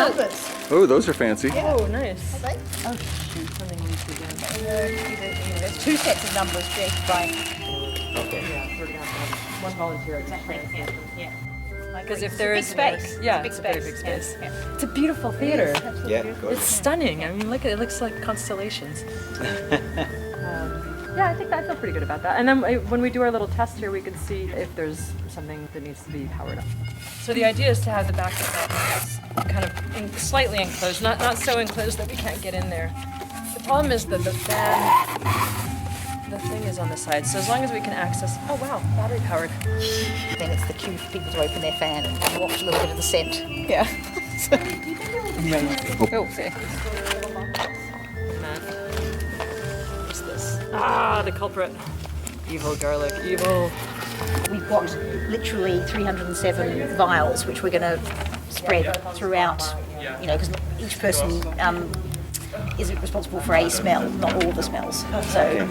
numbers. Oh, those are fancy. Yeah. Oh, nice. Okay. Oh, shoot, something needs to be done. There's 2 sets of numbers created by. Okay. Yeah, we're gonna have to have one volunteer. Exactly. Yeah. Because if It's there a is big space. yeah, it's it's a a very big big space. space. Yeah. It's a beautiful theater. Yeah, It's gorgeous. stunning. I mean, look at it. It looks like constellations. Yeah, I think I feel pretty good about that. And then when we do our little test here, we can see if there's something that needs to be powered up. So the idea is to have the back of the house kind of slightly enclosed, not so enclosed that we can't get in there. The problem is that the fan, the thing is on the side. So as long as we can access, oh wow, battery powered. Then it's the cue for people to open their fan and watch a little bit of the scent. Yeah. Oh, okay. What's this? Ah, the culprit. Evil garlic, evil. We've got literally 307 vials, which we're going to spread throughout, because each person is responsible for a smell, not all the smells.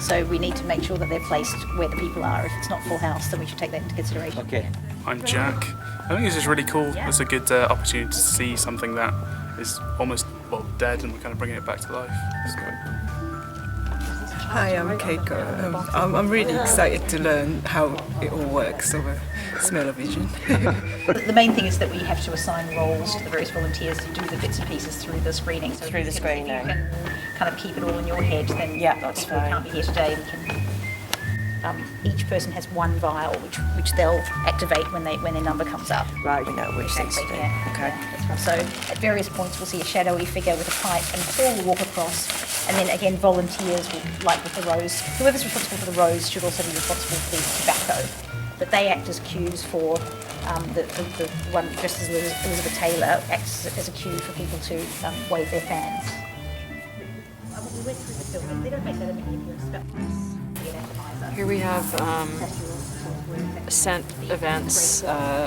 So we need to make sure that they're placed where the people are. If it's not full house, then we should take that into consideration. Okay. I'm Jack. I think this is really cool. It's a good opportunity to see something that is almost, dead, and we're kind of bringing it back to life. It's great. Hi, I'm Keiko. I'm really excited to learn how it all works over smell-o-vision. The main thing is that we have to assign roles to the various volunteers to do the bits and pieces through the screening. So Through the if screening. you can kind of keep it all in your head, then Yeah, that's people who fine. can't be here today, we can. Each person has one vial, which they'll activate when their number comes up. Right, we know which things to do. Yeah, Okay. yeah, that's right. So at various points we'll see a shadowy figure with a pipe, and Paul will walk across, and then again volunteers will, like with the rose, whoever's responsible for the rose should also be responsible for the tobacco. But they act as cues for the one dressed as Elizabeth Taylor acts as a cue for people to wave their fans. We went through the film, but they don't make that a big deal about this. Here we have scent events,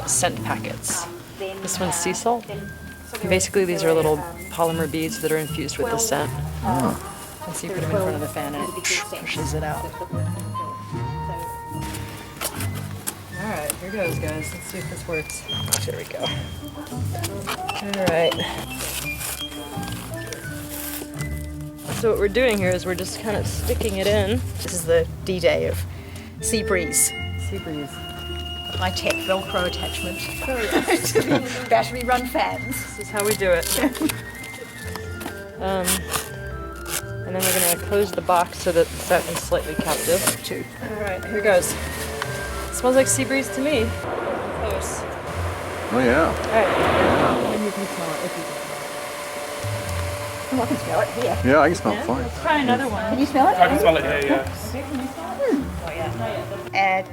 scent packets. This one's sea salt. And basically, these are little polymer beads that are infused with the scent. And so you put them in front of the fan and it pushes it out. All right, here goes, guys. Let's see if this works. There we go. All right. So what we're doing here is we're just kind of sticking it in. This is the D-Day of Sea Breeze. Sea breeze. High-tech Velcro attachment to the battery-run fans. This is how we do it. And then we're going to close the box so that the scent is slightly captive. Too. All right, here goes. It smells like sea breeze to me. Close. Oh, yeah. All right. And you can smell it if you can. Oh, I can smell it here. Yeah, I can smell it fine. Let's try another one. Can you smell it? I can smell it here, yeah.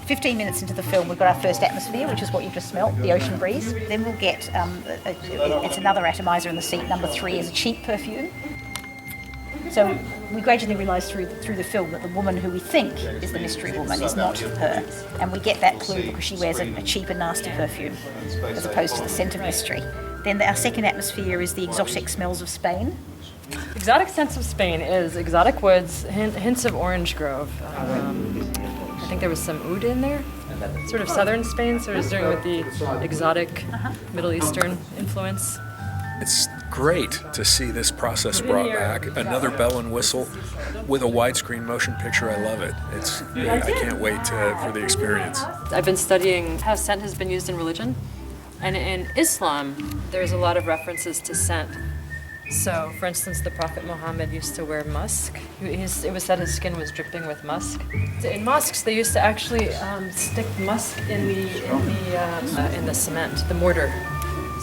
15 minutes into the film, we've got our first atmosphere, which is what you've just smelt, the ocean breeze. Then we'll get, it's another atomizer in the seat. Number 3 is a cheap perfume. So we gradually realise through the film that the woman who we think is the mystery woman is not her. And we get that clue because she wears a cheap and nasty perfume as opposed to the scent of mystery. Then our second atmosphere is the exotic smells of Spain. Exotic scents of Spain is exotic woods, hints of orange grove. I think there was some oud in there. Sort of southern Spain, sort of doing with the exotic Middle Eastern influence. It's great to see this process brought back. Another bell and whistle with a widescreen motion picture. I love it. I can't wait for the experience. I've been studying how scent has been used in religion. And in Islam, there's a lot of references to scent. So, for instance, the Prophet Muhammad used to wear musk. It was said his skin was dripping with musk. In mosques, they used to actually stick musk in the cement, the mortar.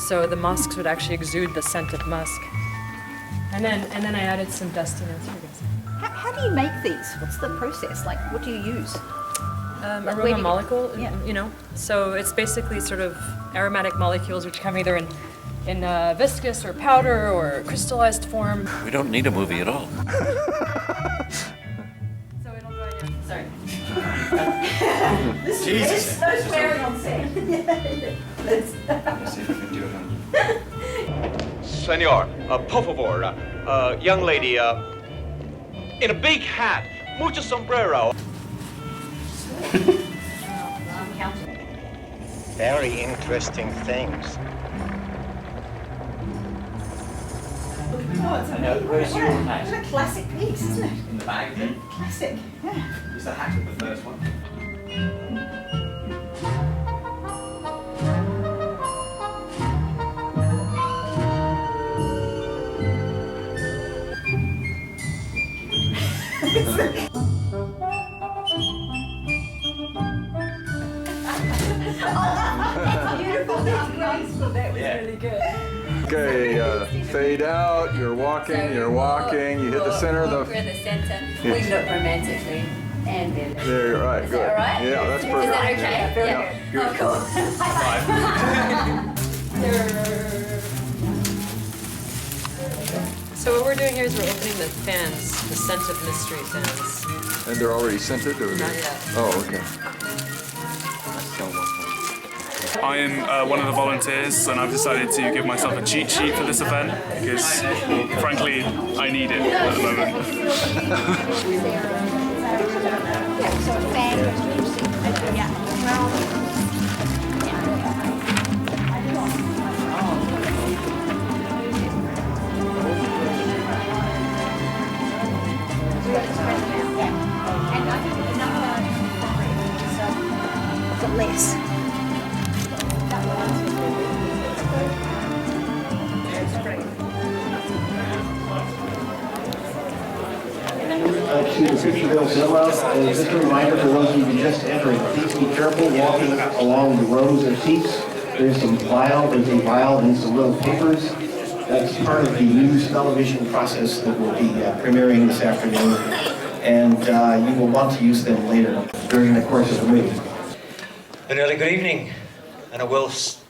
So the mosques would actually exude the scent of musk. And then I added some dustiness. How do you make these? What's the process? Like, what do you use? Aroma molecule, yeah. So it's basically sort of aromatic molecules which come either in viscous or powder or crystallized form. We don't need a movie at all. So it'll go in. Sorry. Jesus. No swearing on set. See if I can do it. Senor, por favor, young lady, in a big hat, mucho sombrero. Very interesting things. know, where's your hat? What a classic piece, isn't it? In the bag then? Classic, yeah. Is the hat of the first one? Beautiful, that's graceful. That was really good. Okay, fade out, you're walking, you hit the center of the... We're in the center. We look romantically. And then... There, you're right, Is good. that all right? Yeah, that's perfect. Is that okay? Yeah. Oh, cool. High five. So what we're doing here is we're opening the fans, the scent of mystery fans. And they're already scented? Or Not yet. Oh, okay. I am one of the volunteers, and I've decided to give myself a cheat sheet for this event because, frankly, I need it at the moment. Less. To the Fisherville Cinema, just a reminder for those of you just entering, please be careful walking along the rows of seats. There's a vial and some little papers. That's part of the new smell-o-vision process that will be premiering this afternoon, and you will want to use them later during the course of the movie. An early good evening, and a world's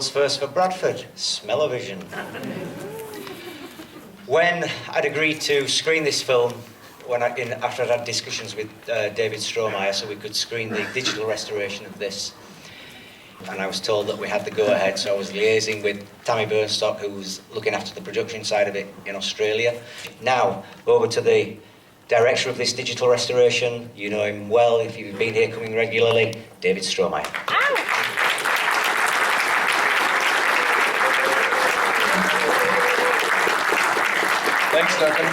first for Bradford, smell-o-vision. When I'd agreed to screen this film, after I'd had discussions with David Strohmaier so we could screen the digital restoration of this, and I was told that we had the go-ahead, so I was liaising with Tammy Burnstock, who was looking after the production side of it in Australia. Now, over to the director of this digital restoration. You know him well if you've been here coming regularly, David Strohmaier. Thanks, Duncan.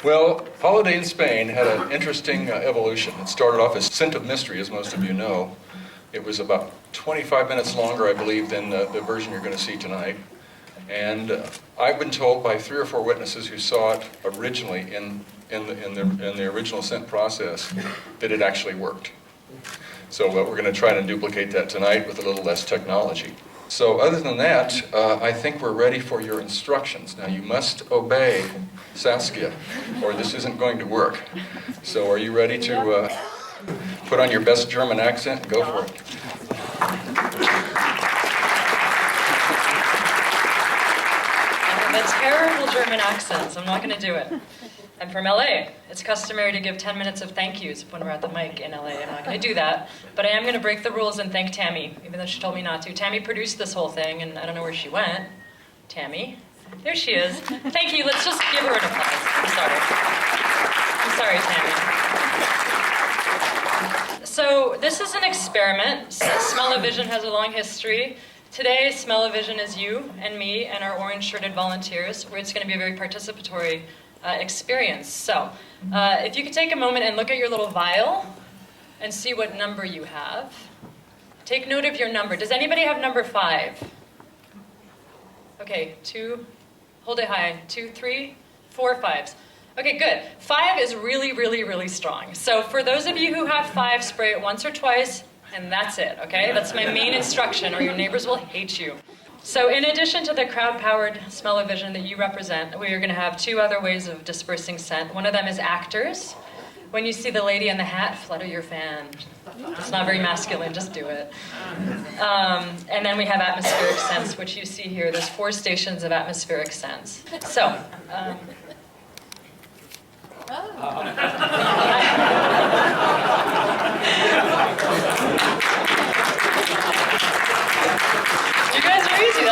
Well, Holiday in Spain had an interesting evolution. It started off as Scent of Mystery, as most of you know. It was about 25 minutes longer, I believe, than the version you're going to see tonight. And I've been told by 3 or 4 witnesses who saw it originally in the original scent process that it actually worked. So we're going to try to duplicate that tonight with a little less technology. So other than that, I think we're ready for your instructions. Now you must obey Saskia, or this isn't going to work. So are you ready to put on your best German accent and go for it? I have a terrible German accent, so I'm not going to do it. I'm from LA. It's customary to give 10 minutes of thank yous when we're at the mic in LA. I'm not going to do that, but I am going to break the rules and thank Tammy, even though she told me not to. Tammy produced this whole thing, and I don't know where she went. Tammy. There she is. Thank you. Let's just give her an applause. I'm sorry, Tammy. So this is an experiment. Smell-o-vision has a long history. Today, Smell-o-vision is you and me and our orange-shirted volunteers, where it's going to be a very participatory experience. So, if you could take a moment and look at your little vial and see what number you have. Take note of your number. Does anybody have number 5? Okay, 2, hold it high. 2, 3, 4, 5s. Okay, good. 5 is really, really, really strong. So for those of you who have 5, spray it once or twice, and that's it, okay? That's my main instruction, or your neighbors will hate you. So in addition to the crowd-powered smell-o-vision that you represent, we are going to have 2 other ways of dispersing scent. One of them is actors. When you see the lady in the hat, flutter your fan. It's not very masculine, just do it. And then we have atmospheric scents, which you see here. There's 4 stations of atmospheric scents. So, you guys are easy.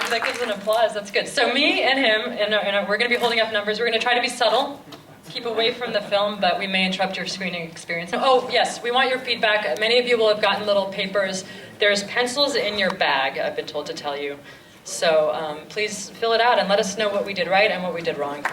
That gives an applause. That's good. So me and him, and we're going to be holding up numbers. We're going to try to be subtle, keep away from the film, but we may interrupt your screening experience. Oh, yes, we want your feedback. Many of you will have gotten little papers. There's pencils in your bag, I've been told to tell you. So please fill it out and let us know what we did right and what we did wrong.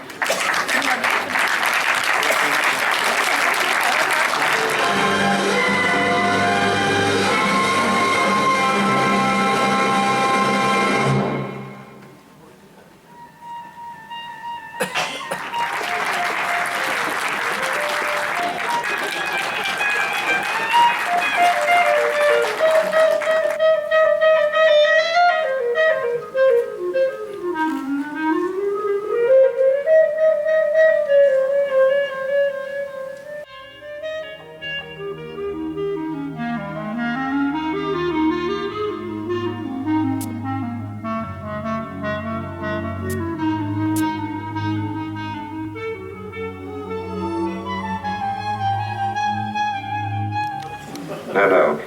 No.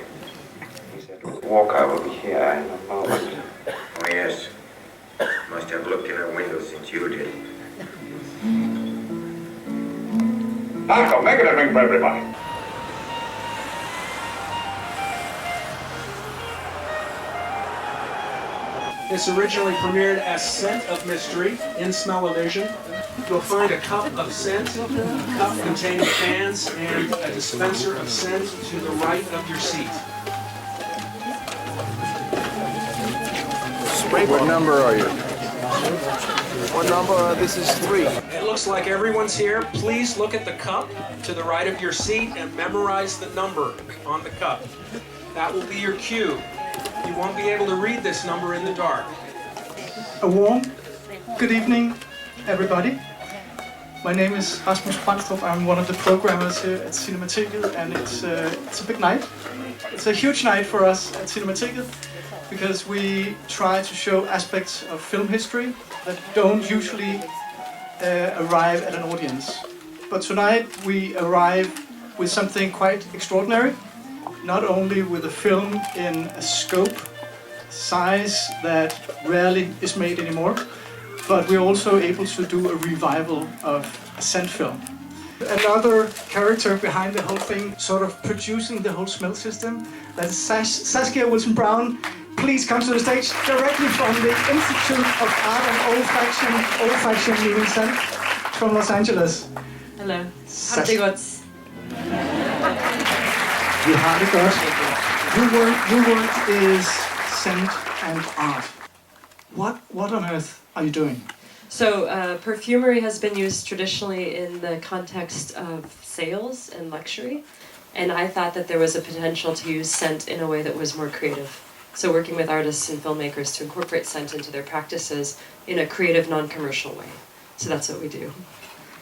He said, Walker will be here in a moment. Oh, yes. Must have looked in her window since you did. Malcolm, make it a drink for everybody. This originally premiered as Scent of Mystery in Smell-O-Vision. You'll find a cup of scent, a cup containing fans, and a dispenser of scent to the right of your seat. What number are you? What number? This is 3. It looks like everyone's here. Please look at the cup to the right of your seat and memorize the number on the cup. That will be your cue. You won't be able to read this number in the dark. A warm good evening, everybody. My name is Rasmus Brandstrup. I'm one of the programmers here at Cinemateket, and it's a big night. It's a huge night for us at Cinemateket because we try to show aspects of film history that don't usually arrive at an audience. But tonight we arrive with something quite extraordinary. Not only with a film in a scope, size that rarely is made anymore, but we're also able to do a revival of a scent film. Another character behind the whole thing, sort of producing the whole smell system, that is Saskia Wison-Brown. Please come to the stage directly from the Institute of Art and Olfaction Living Scent from Los Angeles. Hello. Har det gått? You have it, God. Your work is scent and art. What on earth are you doing? So perfumery has been used traditionally in the context of sales and luxury, and I thought that there was a potential to use scent in a way that was more creative. So working with artists and filmmakers to incorporate scent into their practices in a creative, non-commercial way. So that's what we do.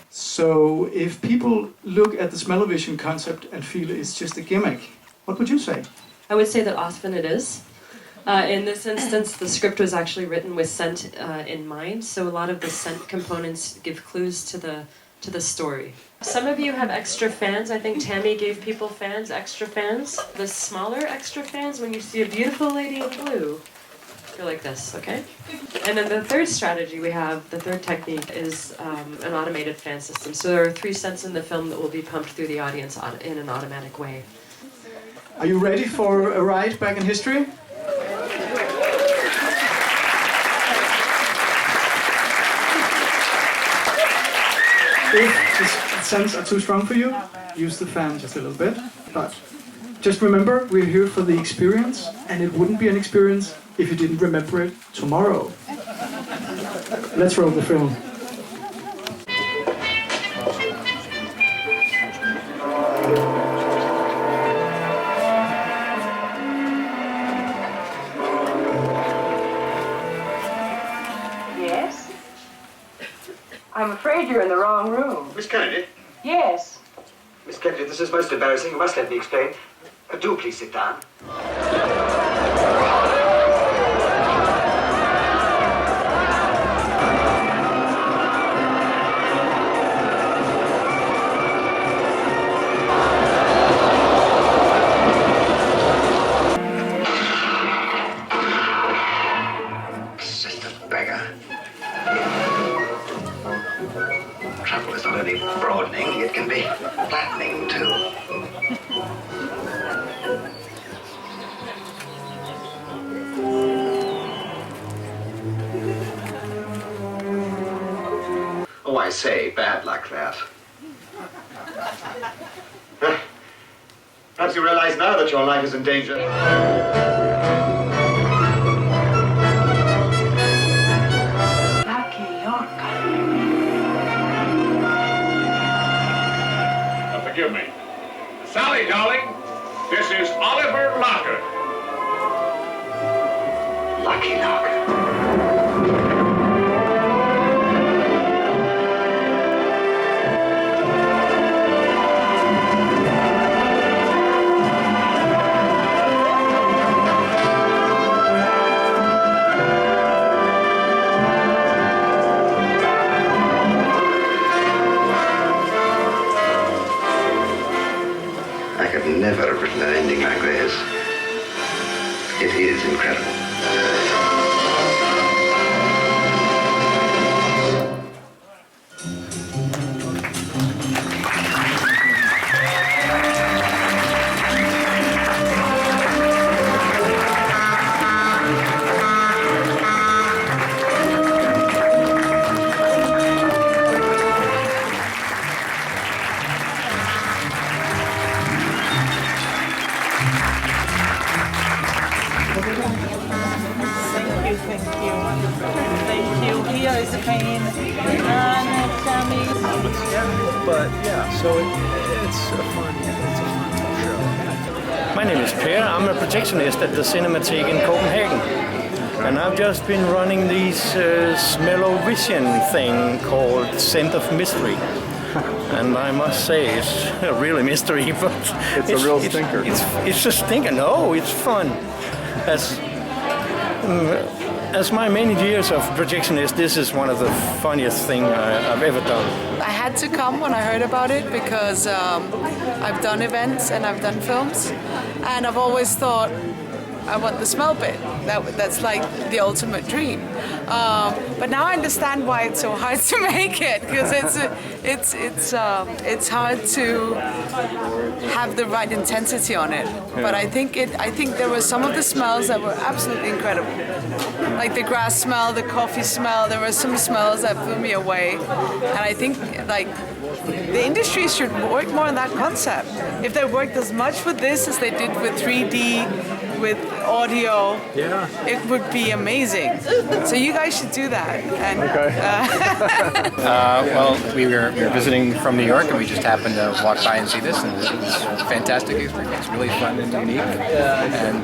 So if people look at the Smell-O-Vision concept and feel it's just a gimmick, what would you say? I would say that often it is. In this instance, the script was actually written with scent in mind, so a lot of the scent components give clues to the story. Some of you have extra fans. I think Tammy gave people fans, extra fans. The smaller extra fans, when you see a beautiful lady in blue, go like this, okay? And then the third strategy we have, the third technique, is an automated fan system. So there are 3 scents in the film that will be pumped through the audience in an automatic way. Are you ready for a ride back in history? If the scents are too strong for you, use the fan just a little bit. But just remember, we're here for the experience, and it wouldn't be an experience if you didn't remember it tomorrow. Let's roll the film. Yes? I'm afraid you're in the wrong room. Miss Kennedy? Yes. Miss Kennedy, this is most embarrassing. You must let me explain. Do please sit down. Persistent beggar. Trouble is not only broadening, it can be flattening too. I say, bad like that. Perhaps you realize now that your life is in danger. Forgive me. Sally, darling, this is Oliver Locker. Lucky Locker. I could never have written an ending like this. It is incredible. But yeah, so it's a fun show. My name is Per. I'm a projectionist at the Cinematheque in Copenhagen. And I've just been running this smell-o-vision thing called Scent of Mystery. And I must say, it's a really mystery, but it's a real stinker. It's a stinker. No, it's fun. As my many years of projectionist, this is one of the funniest things I've ever done. I had to come when I heard about it because I've done events and I've done films, and I've always thought I want the smell bit. That's like the ultimate dream. But now I understand why it's so hard to make it, because it's hard to have the right intensity on it. Yeah. But I think there were some of the smells that were absolutely incredible, like the grass smell, the coffee smell. There were some smells that blew me away, and I think like the industry should work more on that concept. If they worked as much with this as they did with 3D, with audio, it would be amazing. So you guys should do that. And, well, we were visiting from New York, and we just happened to walk by and see this, and it was a fantastic experience. Really fun and unique, and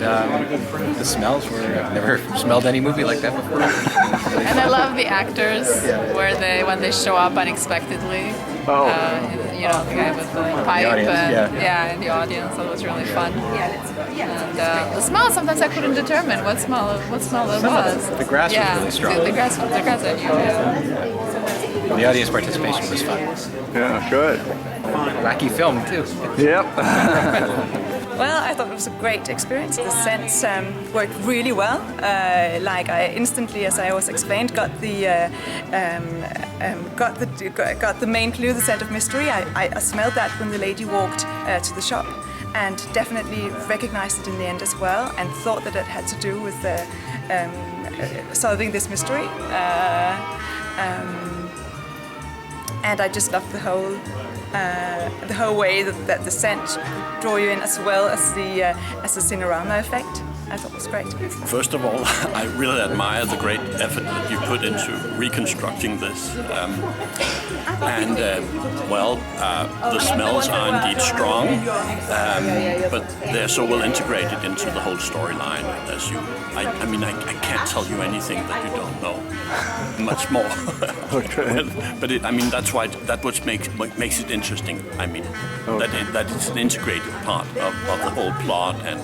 the smells were, I've never smelled any movie like that before. And I love the actors when they show up unexpectedly. You know, the guy with the pipe, in the audience. So it was really fun. And the smell, sometimes I couldn't determine what smell it was. The grass was really strong. The grass I knew. The audience participation was fun. Yeah, good. Wacky film too. Yep. Well, I thought it was a great experience. The scents worked really well. Like I instantly, as I always explained, got the main clue, the scent of mystery. I smelled that when the lady walked to the shop, and definitely recognized it in the end as well, and thought that it had to do with solving this mystery. And I just loved the whole way that the scent draw you in, as well as the cinerama effect. I thought it was great. First of all, I really admire the great effort that you put into reconstructing this. The smells are indeed strong, but they're so well integrated into the whole storyline. I can't tell you anything that you don't know. Much more. Okay. But that's what makes it interesting. That it's an integrated part of the whole plot and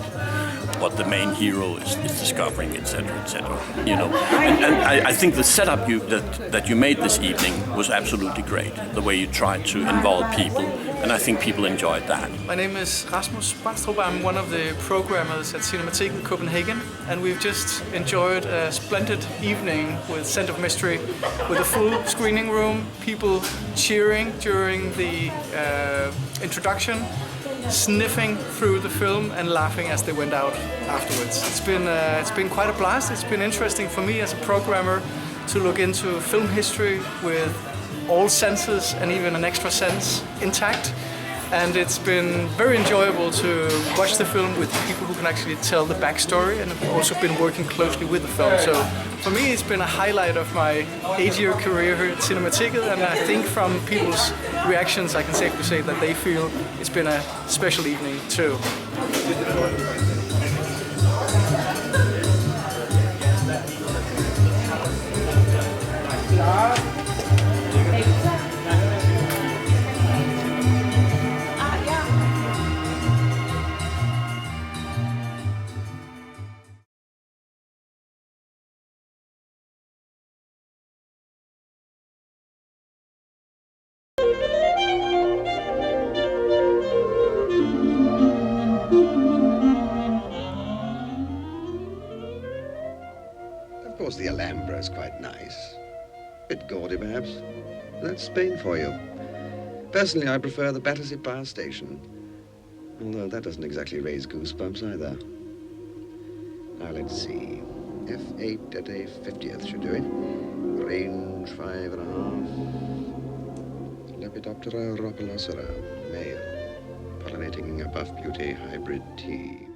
what the main hero is discovering, etc., etc. You know, and I think the setup that you made this evening was absolutely great. The way you tried to involve people, and I think people enjoyed that. My name is Wison-Brown. I'm one of the programmers at Cinematheque in Copenhagen, and we've just enjoyed a splendid evening with Scent of Mystery, with a full screening room, people cheering during the introduction, sniffing through the film and laughing as they went out afterwards. It's been quite a blast. It's been interesting for me as a programmer to look into film history with all senses and even an extra sense intact. And it's been very enjoyable to watch the film with people who can actually tell the backstory, and I've also been working closely with the film. So for me, it's been a highlight of my 8-year career here at Cinemateket, and I think from people's reactions, I can safely say that they feel it's been a special evening too. Of course, the Alhambra is quite nice. Bit gaudy, perhaps. That's Spain for you. Personally, I prefer the Battersea Power Station. Although that doesn't exactly raise goosebumps either. Now, let's see. F8 at a 50th should do it. Range 5.5. Lepidoptera rhopalocera, male. Pollinating a buff beauty hybrid tea.